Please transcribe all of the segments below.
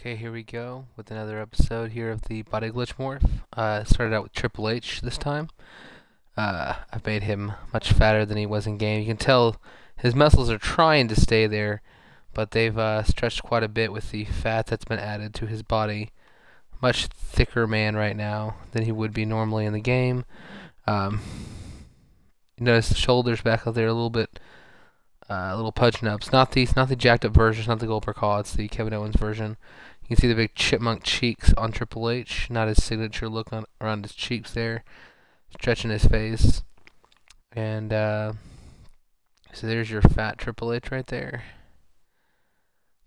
Okay, here we go with another episode here of the Body Glitch Morph. Started out with Triple H this time. I've made him much fatter than he was in game. You can tell his muscles are trying to stay there, but they've stretched quite a bit with the fat that's been added to his body. Much thicker man right now than he would be normally in the game. You notice the shoulders back out there a little bit, a little pudging up. It's not the jacked up version. It's not the Goldberg call. It's the Kevin Owens version. You can see the big chipmunk cheeks on Triple H. Not his signature look around his cheeks there, stretching his face. And so there's your fat Triple H right there.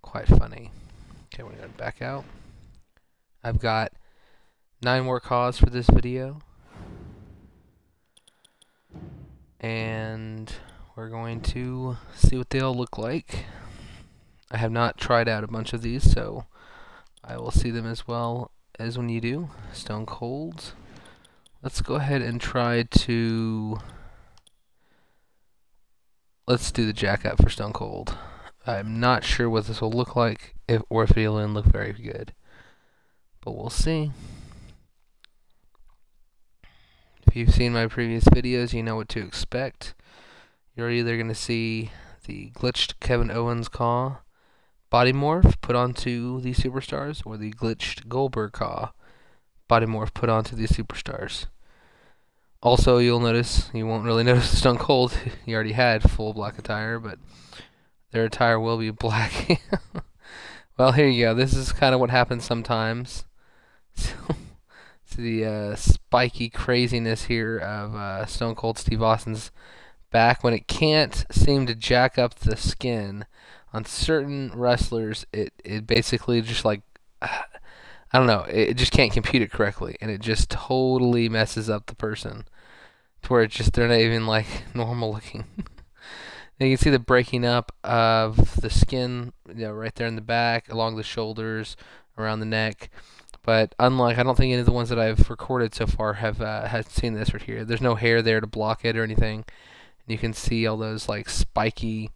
Quite funny. Okay, we're gonna back out. I've got 9 more calls for this video. And we're going to see what they all look like. I have not tried out a bunch of these, so I will see them as well as when you do. Stone Cold. Let's go ahead and try to... Let's do the jack up for Stone Cold. I'm not sure what this will look like, or if it'll even look very good. But we'll see. If you've seen my previous videos, you know what to expect. You're either going to see the glitched Kevin Owens Caw body morph put onto the superstars, or the glitched Goldberg Caw body morph put onto the superstars. Also, you'll notice, you won't really notice Stone Cold. He already had full black attire, but their attire will be black. Well, here you go. This is kind of what happens sometimes. So the spiky craziness here of Stone Cold Steve Austin's back. When it can't seem to jack up the skin on certain wrestlers, it basically just like, I don't know, it just can't compute it correctly, and it just totally messes up the person to where it's just, they're not even like normal looking. And you can see the breaking up of the skin, you know, right there in the back, along the shoulders, around the neck. But unlike, I don't think any of the ones that I've recorded so far have seen this right here. There's no hair there to block it or anything. You can see all those like spiky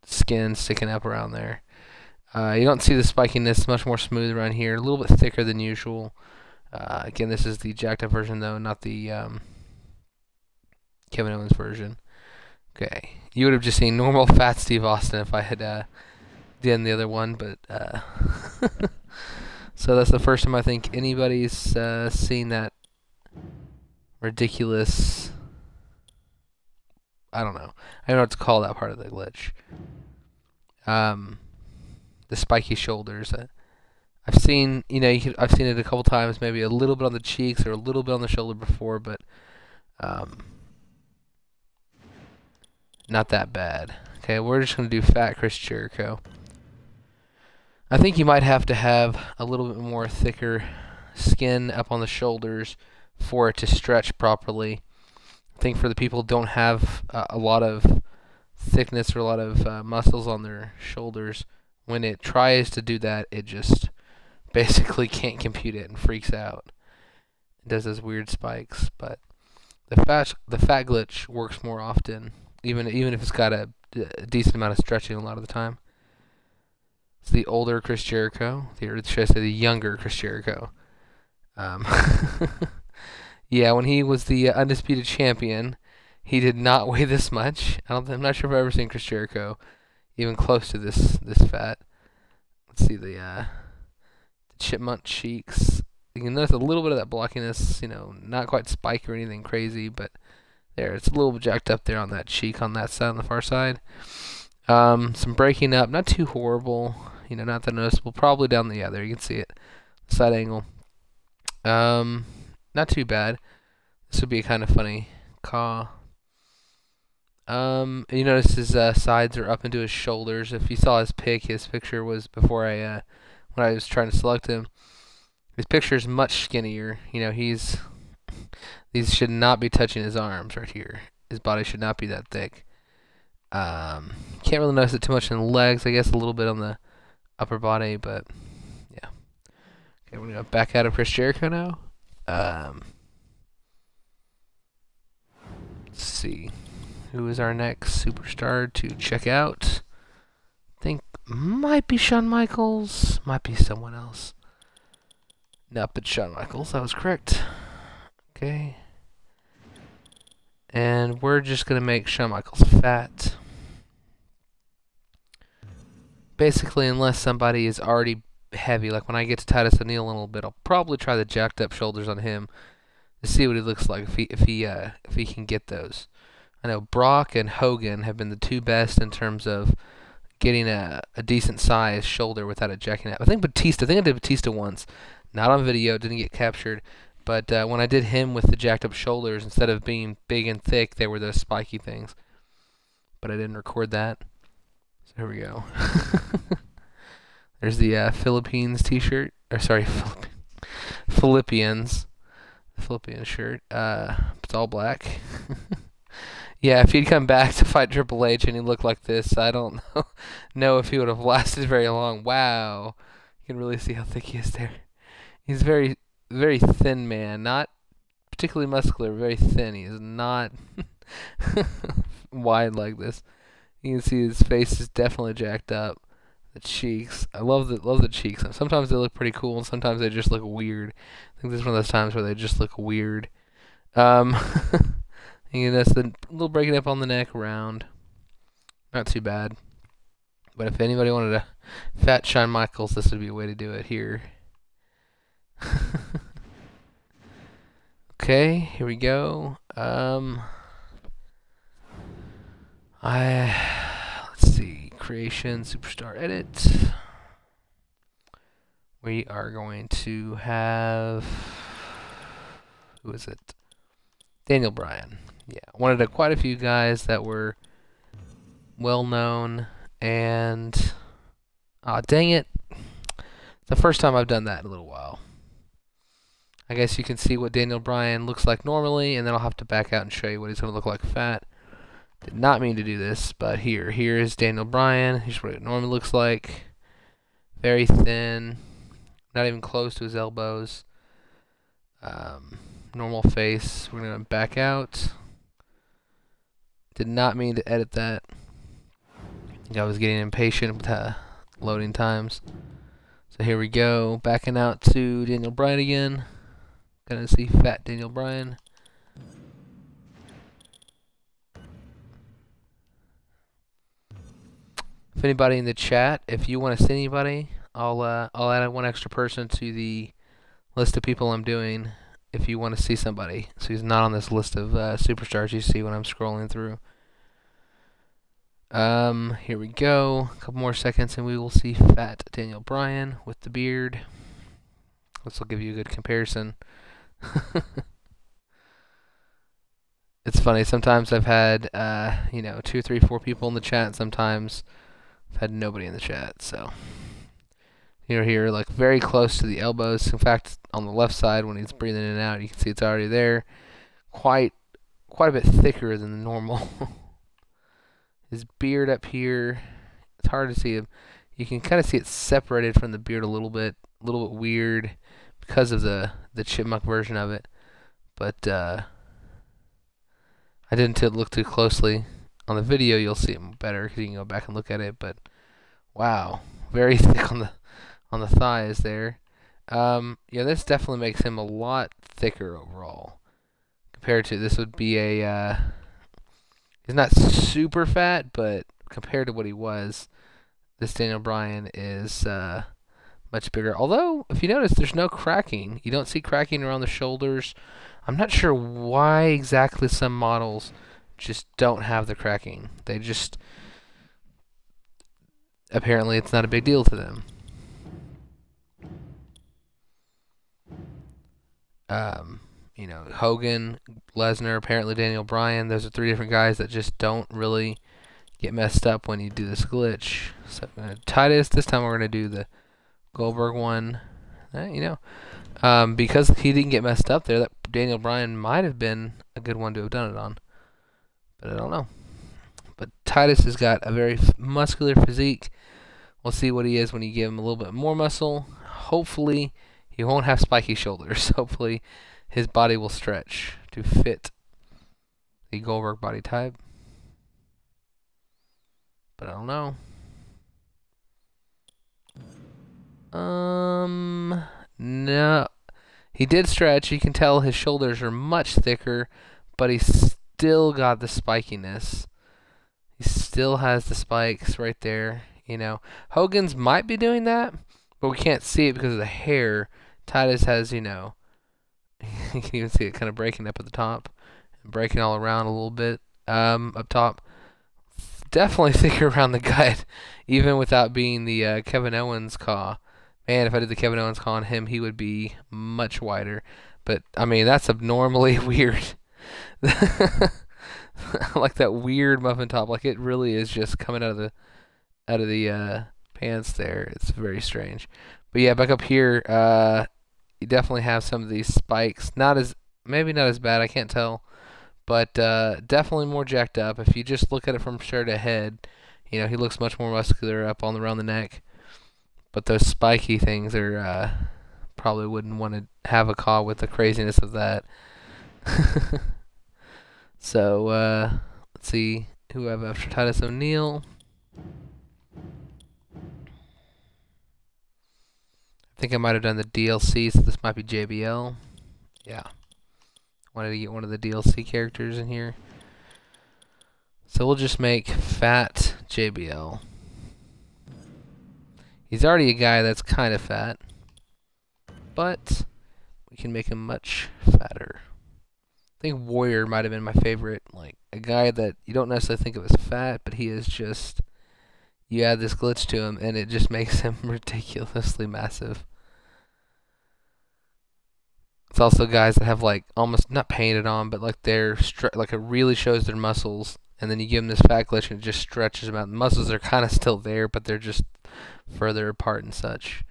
skin sticking up around there. You don't see the spikiness, much more smooth around here, a little bit thicker than usual. Again, this is the jacked up version though, not the Kevin Owens version. Okay, you would have just seen normal fat Steve Austin if I had done the other one, but so that's the first time I think anybody's seen that ridiculous. I don't know what to call that part of the glitch. The spiky shoulders. I've seen, you know, I've seen it a couple times, maybe a little bit on the cheeks or a little bit on the shoulder before, but not that bad. Okay, we're just gonna do fat Chris Jericho. I think you might have to have a little bit more thicker skin up on the shoulders for it to stretch properly. I think for the people who don't have a lot of thickness or a lot of muscles on their shoulders, when it tries to do that, it just basically can't compute it and freaks out. It does those weird spikes, but the fat glitch works more often, even if it's got a decent amount of stretching a lot of the time. It's the older Chris Jericho, or should I say the younger Chris Jericho. Yeah, when he was the undisputed champion, he did not weigh this much. I'm not sure if I've ever seen Chris Jericho even close to this fat. Let's see the chipmunk cheeks. You can notice a little bit of that blockiness, you know, not quite spiky or anything crazy, but there, it's a little bit jacked up there on that cheek on that side, on the far side. Some breaking up, not too horrible, you know, not that noticeable. Probably down the, yeah, there you can see it, side angle. Not too bad. This would be a kind of funny caw. You notice his sides are up into his shoulders. If you saw his picture was before when I was trying to select him. His picture is much skinnier. You know, these should not be touching his arms right here. His body should not be that thick. Can't really notice it too much in the legs. I guess a little bit on the upper body, but yeah. Okay, we're gonna back out of Chris Jericho now. Let's see. Who is our next superstar to check out? think might be Shawn Michaels, might be someone else. Nope, it's Shawn Michaels. That was correct. Okay. And we're just going to make Shawn Michaels fat. Basically, unless somebody is already heavy, like when I get to Titus O'Neil in a little bit, I'll probably try the jacked up shoulders on him to see what he looks like if he can get those. I know Brock and Hogan have been the two best in terms of getting a decent sized shoulder without it jacking up. I think I did Batista once, not on video, didn't get captured. But when I did him with the jacked up shoulders, instead of being big and thick, they were those spiky things. But I didn't record that. So here we go. There's the Philippines t-shirt. Or sorry, Philippians shirt. It's all black. Yeah, if he'd come back to fight Triple H and he looked like this, I don't know if he would have lasted very long. Wow. You can really see how thick he is there. He's very thin man, not particularly muscular, very thin. He is not wide like this. You can see his face is definitely jacked up. The cheeks, I love the cheeks. Sometimes they look pretty cool, and sometimes they just look weird. I think this is one of those times where they just look weird. And that's the little breaking up on the neck around. Not too bad. But if anybody wanted a fat Shawn Michaels, this would be a way to do it here. Okay, here we go. Let's see, creation, superstar edit. We are going to have, who is it? Daniel Bryan. Yeah, I wanted quite a few guys that were well known, and dang it, the first time I've done that in a little while. I guess you can see what Daniel Bryan looks like normally, and then I'll have to back out and show you what he's going to look like fat. Did not mean to do this, but here is Daniel Bryan. Here's what it normally looks like. Very thin, not even close to his elbows. Normal face. We're going to back out. Did not mean to edit that. I think I was getting impatient with loading times. So here we go. Backing out to Daniel Bryan again. Gonna see fat Daniel Bryan. If anybody in the chat, if you want to see anybody, I'll add one extra person to the list of people I'm doing. If you want to see somebody, so he's not on this list of superstars you see when I'm scrolling through. Here we go. A couple more seconds, and we will see fat Daniel Bryan with the beard. This will give you a good comparison. It's funny, sometimes I've had 2, 3, 4 people in the chat, sometimes I've had nobody in the chat. So here, like very close to the elbows. In fact, on the left side when he's breathing in and out, you can see it's already there. Quite a bit thicker than the normal. His beard up here, it's hard to see him. You can kind of see it separated from the beard a little bit weird because of the chipmunk version of it. But I didn't look too closely. On the video, you'll see it better because you can go back and look at it. But wow, very thick on the thighs there. Yeah, this definitely makes him a lot thicker overall compared to this would be a. He's not super fat, but compared to what he was, this Daniel Bryan is much bigger. Although, if you notice, there's no cracking. You don't see cracking around the shoulders. I'm not sure why exactly some models just don't have the cracking. They just... apparently it's not a big deal to them. Hogan, Lesnar, apparently Daniel Bryan, those are 3 different guys that just don't really get messed up when you do this glitch. So Titus, this time we're going to do the Goldberg one. Because he didn't get messed up there, that Daniel Bryan might have been a good one to have done it on. But I don't know. But Titus has got a very muscular physique. We'll see what he is when you give him a little bit more muscle. Hopefully, he won't have spiky shoulders. Hopefully, his body will stretch to fit the Goldberg body type. But I don't know. No. He did stretch. You can tell his shoulders are much thicker, but he still got the spikiness. He still has the spikes right there, you know. Hogan's might be doing that, but we can't see it because of the hair. Titus has, you know, you can even see it kind of breaking up at the top and breaking all around a little bit up top. Definitely thicker around the gut, even without being the Kevin Owens claw. Man, if I did the Kevin Owens claw on him, he would be much wider. But, I mean, that's abnormally weird. Like that weird muffin top. Like, it really is just coming out of the pants there. It's very strange. But, yeah, back up here, you definitely have some of these spikes. Maybe not as bad, I can't tell. But definitely more jacked up. If you just look at it from shirt to head, you know, he looks much more muscular up around the neck. But those spiky things are probably wouldn't want to have a claw with the craziness of that. So let's see who I have after Titus O'Neil. I think I might have done the DLC, so this might be JBL. Yeah. Wanted to get one of the DLC characters in here. So we'll just make fat JBL. He's already a guy that's kind of fat, but we can make him much fatter. I think Warrior might have been my favorite, like a guy that you don't necessarily think of as fat, but he is just, you add this glitch to him and it just makes him ridiculously massive. It's also guys that have like almost not painted on, but like like it really shows their muscles, and then you give them this fat glitch and it just stretches them out. The muscles are kind of still there, but they're just further apart and such.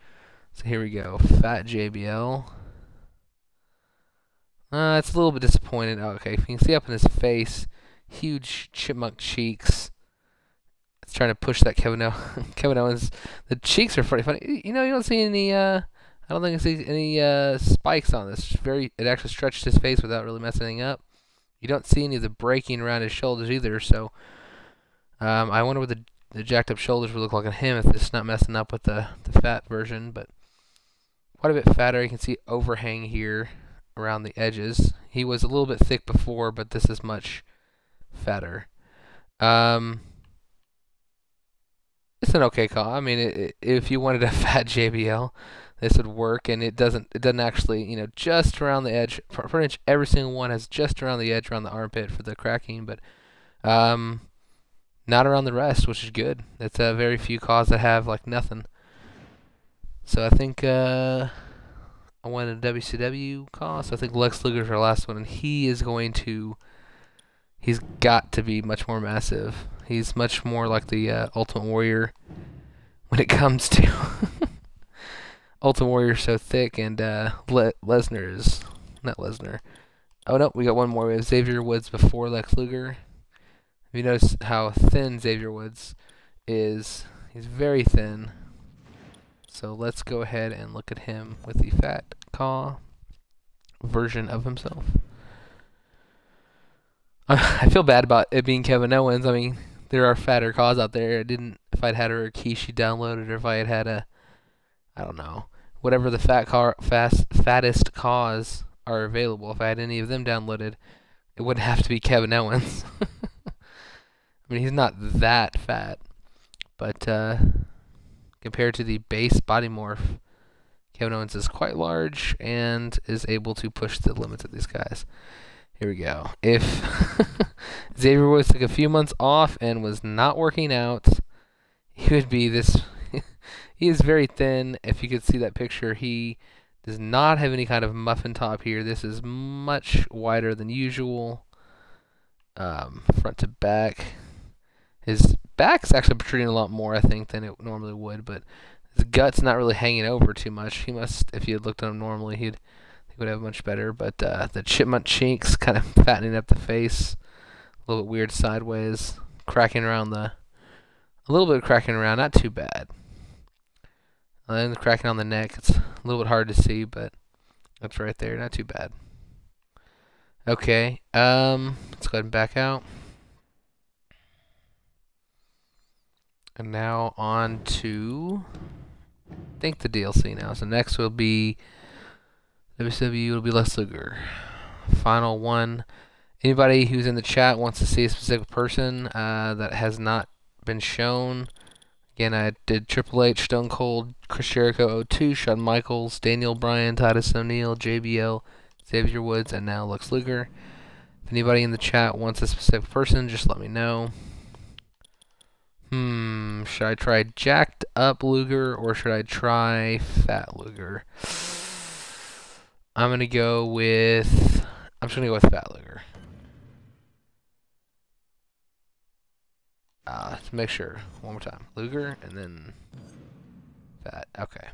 So here we go, fat JBL. It's a little bit disappointed. Oh, okay, you can see up in his face, huge chipmunk cheeks. It's trying to push that Kevin Owens. The cheeks are pretty funny. You know, you don't see any. I don't think I see any spikes on this. It actually stretched his face without really messing anything up. You don't see any of the breaking around his shoulders either. So I wonder what the jacked up shoulders would look like on him if it's not messing up with the fat version. But quite a bit fatter. You can see overhang here around the edges. He was a little bit thick before, but this is much fatter. It's an okay call. I mean, if you wanted a fat JBL, this would work, and it doesn't actually, you know, just around the edge. Pretty much every single one has just around the edge, around the armpit for the cracking, but not around the rest, which is good. It's very few calls that have like nothing. So I think I wanted a WCW call, so I think Lex Luger is our last one, and he's got to be much more massive. He's much more like the Ultimate Warrior when it comes to Ultimate Warrior so thick, and Lesnar is not Lesnar. Oh no, we got one more. We have Xavier Woods before Lex Luger. If you notice how thin Xavier Woods is, he's very thin. So let's go ahead and look at him with the fat claw version of himself. I feel bad about it being Kevin Owens. I mean, there are fatter claws out there. If I'd had a Rikishi downloaded, or if I had I don't know, whatever the fattest claws are available, if I had any of them downloaded, it wouldn't have to be Kevin Owens. I mean, he's not that fat, but compared to the base body morph, Kevin Owens is quite large and is able to push the limits of these guys. Here we go. If Xavier Woods took a few months off and was not working out, he would be this. He is very thin. If you could see that picture, he does not have any kind of muffin top here. This is much wider than usual, front to back. His back's actually protruding a lot more, I think, than it normally would, but his gut's not really hanging over too much. He must, if you had looked at him normally, he would have much better. But the chipmunk cheeks kind of fattening up the face, a little bit weird sideways, cracking around a little bit of cracking around, not too bad. And then the cracking on the neck, it's a little bit hard to see, but that's right there, not too bad. Okay, let's go ahead and back out. And now on to think the DLC now. So next will be WCW. Will be Lex Luger. Final one. Anybody who's in the chat wants to see a specific person that has not been shown. Again, I did Triple H, Stone Cold, Chris Jericho, O2, Shawn Michaels, Daniel Bryan, Titus O'Neil, JBL, Xavier Woods, and now Lex Luger. If anybody in the chat wants a specific person, just let me know. Should I try jacked up Luger or should I try fat Luger? I'm just gonna go with fat Luger. Let's make sure. One more time. Luger and then fat. Okay.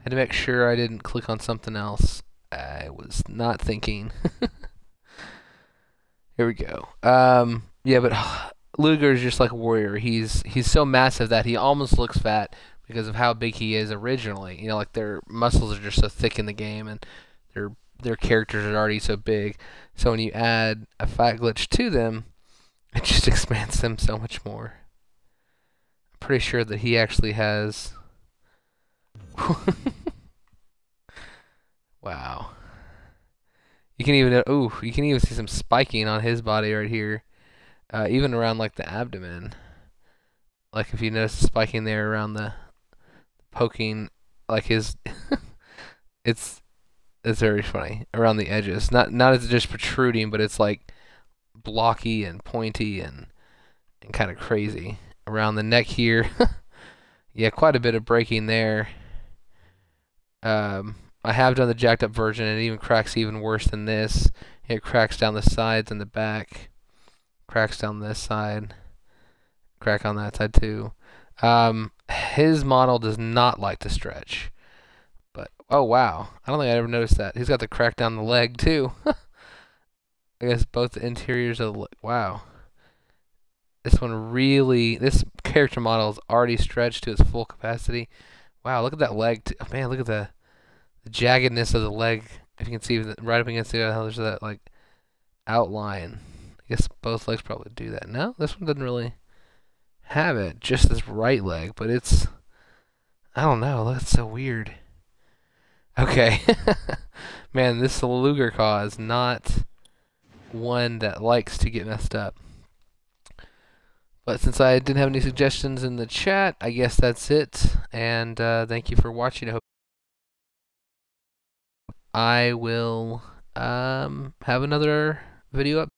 Had to make sure I didn't click on something else. I was not thinking. Here we go. Yeah, but Luger is just like a warrior. He's so massive that he almost looks fat because of how big he is originally. You know, like their muscles are just so thick in the game, and their characters are already so big. So when you add a fat glitch to them, it just expands them so much more. I'm pretty sure that he actually has... Wow. You can even see some spiking on his body right here. Even around like the abdomen. Like if you notice the spiking there around the poking, like his it's very funny around the edges. Not as just protruding, but it's like blocky and pointy and kind of crazy around the neck here. Yeah, quite a bit of breaking there. I have done the jacked up version, and it even cracks even worse than this. It cracks down the sides and the back. Cracks down this side. Crack on that side too. His model does not like to stretch. But, oh wow. I don't think I ever noticed that. He's got the crack down the leg too. I guess both the interiors of the leg. Wow. This character model is already stretched to its full capacity. Wow, look at that leg. Man, look at the jaggedness of the leg. If you can see right up against the other, there's that like outline. I guess both legs probably do that. No, this one doesn't really have it. Just this right leg, but it's... I don't know. That's so weird. Okay. Man, this Luger claw is not one that likes to get messed up. But since I didn't have any suggestions in the chat, I guess that's it. And thank you for watching. I hope I will have another video up.